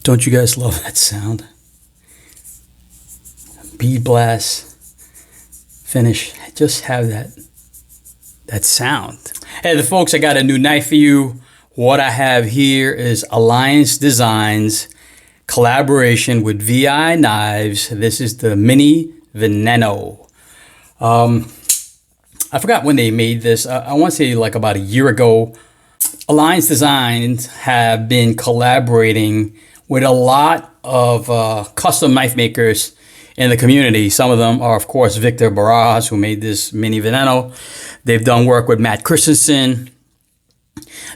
Don't you guys love that sound? Bead blast finish. Just have that sound. Hey, the folks, I got a new knife for you. What I have here is Alliance Designs collaboration with VI Knives. This is the Mini Veneno. I forgot when they made this. I want to say like about a year ago. Alliance Designs have been collaborating with a lot of custom knife makers in the community. Some of them are, of course, Victor Barajas, who made this Mini Veneno. They've done work with Matt Christensen.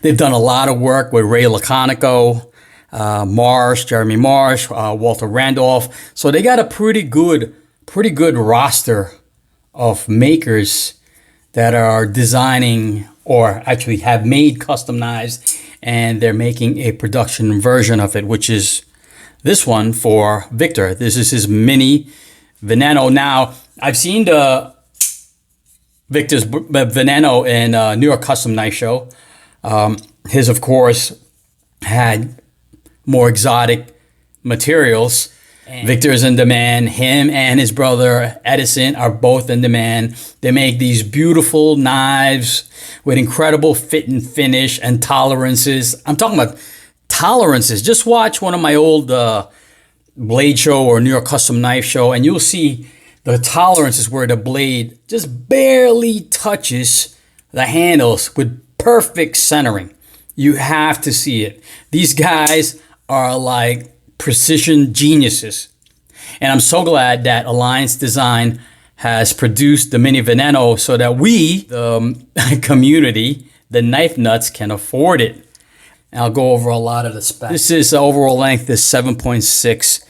They've done a lot of work with Ray Laconico, Jeremy Marsh, Walter Randolph. So they got a pretty good roster of makers that are designing or actually have made custom knives, and they're making a production version of it, which is this one for Victor. This is his Mini Veneno. Now, I've seen the Victor's Veneno in New York Custom Knife Show. His, of course, had more exotic materials. Victor's in demand. Him and his brother Edison are both in demand. They make these beautiful knives with incredible fit and finish and tolerances. I'm talking about tolerances. Just watch one of my old blade show or New York Custom Knife Show, and you'll see the tolerances where the blade just barely touches the handles with perfect centering. You have to see it. These guys are like precision geniuses. And I'm so glad that Alliance Design has produced the Mini Veneno so that we, the community, the knife nuts, can afford it. And I'll go over a lot of the specs. This is overall length is 7.6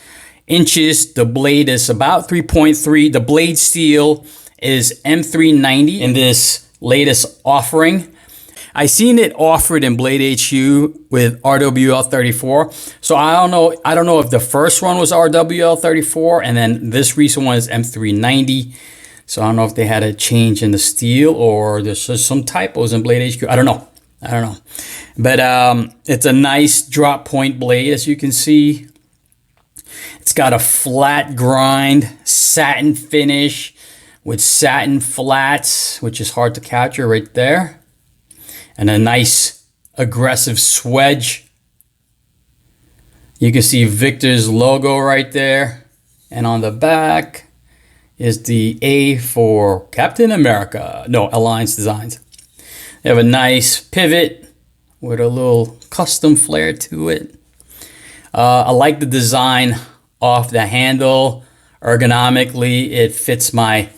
inches. The blade is about 3.3. The blade steel is M390 in this latest offering. I seen it offered in Blade HU with RWL34. So I don't know if the first one was RWL34 and then this recent one is M390. So I don't know if they had a change in the steel or there's just some typos in Blade HQ. I don't know. But it's a nice drop point blade, as you can see. It's got a flat grind, satin finish with satin flats, which is hard to capture right there. And a nice aggressive swedge. You can see Victor's logo right there. And on the back is the A for Captain America. No, Alliance Designs. They have a nice pivot with a little custom flair to it. I like the design of the handle. Ergonomically, it fits my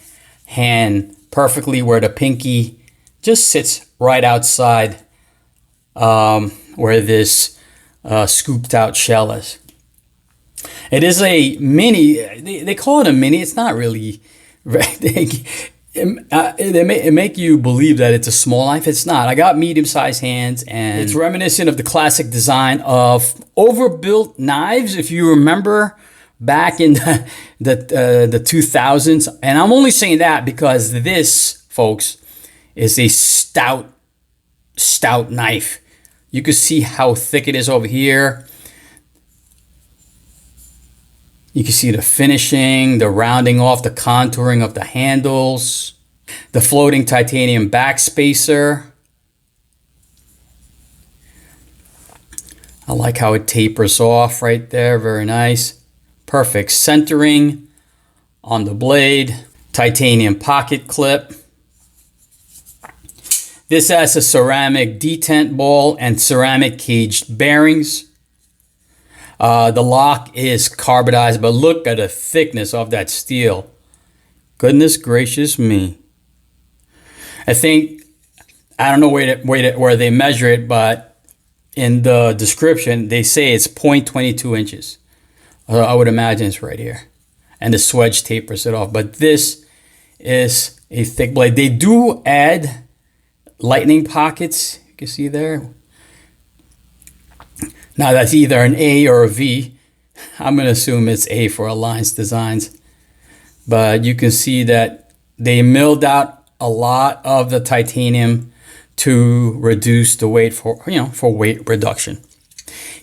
hand perfectly where the pinky just sits right outside where this scooped out shell is. It is a mini. They call it a mini. It's not really. It make you believe that it's a small knife. It's not. I got medium-sized hands, and it's reminiscent of the classic design of overbuilt knives. If you remember back in the 2000s, and I'm only saying that because this, folks, is a stout knife. You can see how thick it is over here. You can see the finishing, the rounding off, the contouring of the handles, the floating titanium back spacer. I like how it tapers off right there. Very nice. Perfect centering on the blade. Titanium pocket clip. This has a ceramic detent ball and ceramic caged bearings. The lock is carbonized, but look at the thickness of that steel. Goodness gracious me. I don't know where they measure it, but in the description, they say it's 0.22 inches. I would imagine it's right here. And the swedge tapers it off. But this is a thick blade. They do add lightning pockets, you can see there. Now that's either an A or a V. I'm going to assume it's A for Alliance Designs. But you can see that they milled out a lot of the titanium to reduce the weight for weight reduction.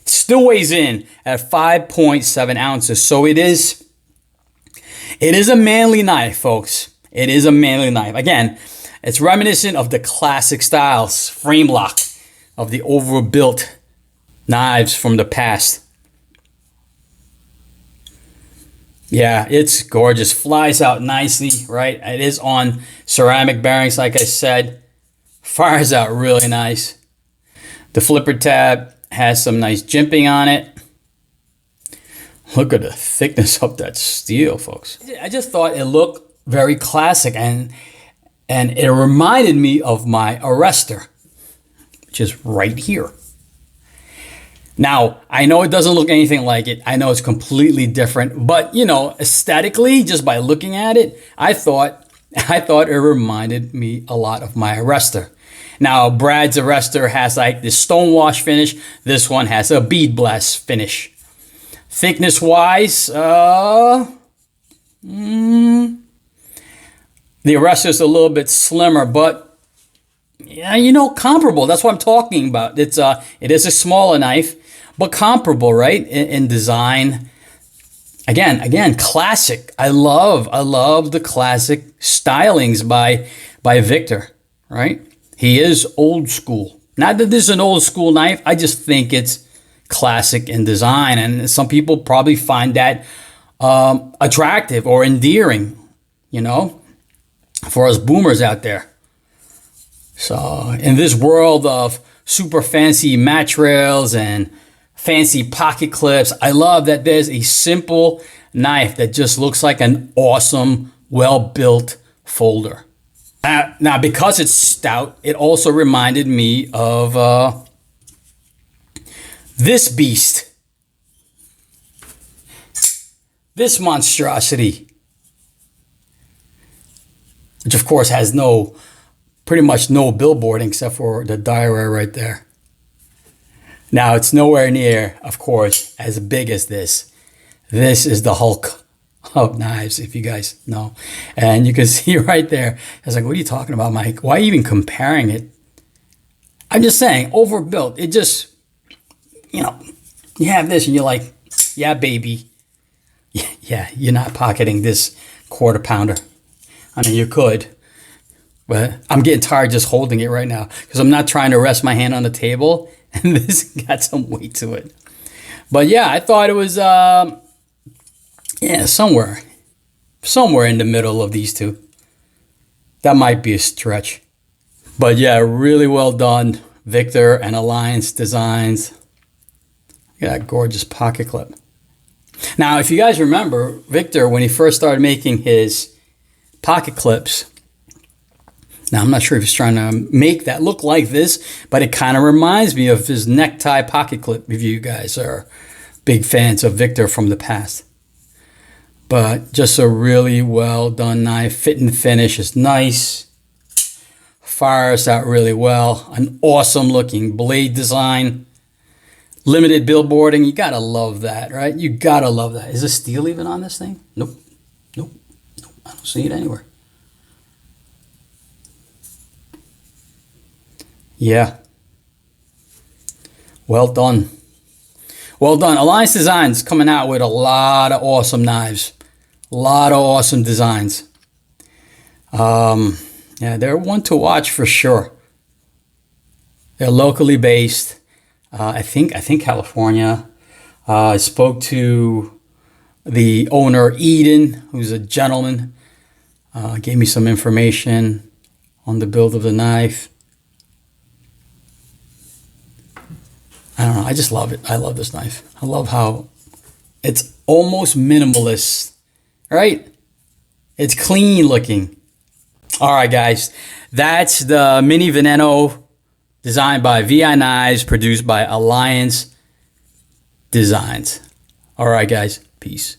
It still weighs in at 5.7 ounces. So it is a manly knife, folks. It is a manly knife. Again, it's reminiscent of the classic styles, frame lock of the overbuilt knives from the past. Yeah, it's gorgeous. Flies out nicely, right? It is on ceramic bearings, like I said. Fires out really nice. The flipper tab has some nice jimping on it. Look at the thickness of that steel, folks. I just thought it looked very classic, and it reminded me of my arrestor, which is right here. Now, I know it doesn't look anything like it. I know it's completely different, but you know, aesthetically, just by looking at it, I thought it reminded me a lot of my arrestor. Now, Brad's arrestor has like this stonewash finish. This one has a bead blast finish. Thickness wise, the arrestor is a little bit slimmer, but yeah, you know, comparable. That's what I'm talking about. It is a smaller knife, but comparable, right? In design. Again, classic. I love the classic stylings by Victor, right? He is old school. Not that this is an old school knife. I just think it's classic in design, and some people probably find that attractive or endearing, you know, for us boomers out there. So in this world of super fancy match rails and fancy pocket clips, I love that there's a simple knife that just looks like an awesome, well-built folder. Now, because it's stout, it also reminded me of this beast. This monstrosity. Which, of course, has pretty much no billboarding except for the diarrhea right there. Now, it's nowhere near, of course, as big as this. This is the Hulk of knives, if you guys know. And you can see right there. I was like, what are you talking about, Mike? Why are you even comparing it? I'm just saying, overbuilt. It just, you know, you have this and you're like, yeah, baby. Yeah, you're not pocketing this quarter pounder. I mean, you could. But I'm getting tired just holding it right now because I'm not trying to rest my hand on the table. And this got some weight to it. But yeah, I thought it was, somewhere in the middle of these two. That might be a stretch. But yeah, really well done. Victor and Alliance Designs. Look at that gorgeous pocket clip. Now, if you guys remember, Victor, when he first started making his pocket clips, now, I'm not sure if he's trying to make that look like this, but it kind of reminds me of his necktie pocket clip, if you guys are big fans of Victor from the past. But just a really well done knife. Fit and finish is nice. Fires out really well. An awesome looking blade design. Limited billboarding. You gotta love that, right? You gotta love that. Is the steel even on this thing? Nope. I don't see it anywhere. Yeah. Well done. Well done. Alliance Designs coming out with a lot of awesome knives. A lot of awesome designs. Yeah, they're one to watch for sure. They're locally based. I think California. I spoke to the owner, Eden, who's a gentleman. Gave me some information on the build of the knife. I don't know. I just love it. I love this knife. I love how it's almost minimalist, right? It's clean looking. All right, guys. That's the Mini Veneno designed by VI Knives, produced by Alliance Designs. All right, guys. Peace.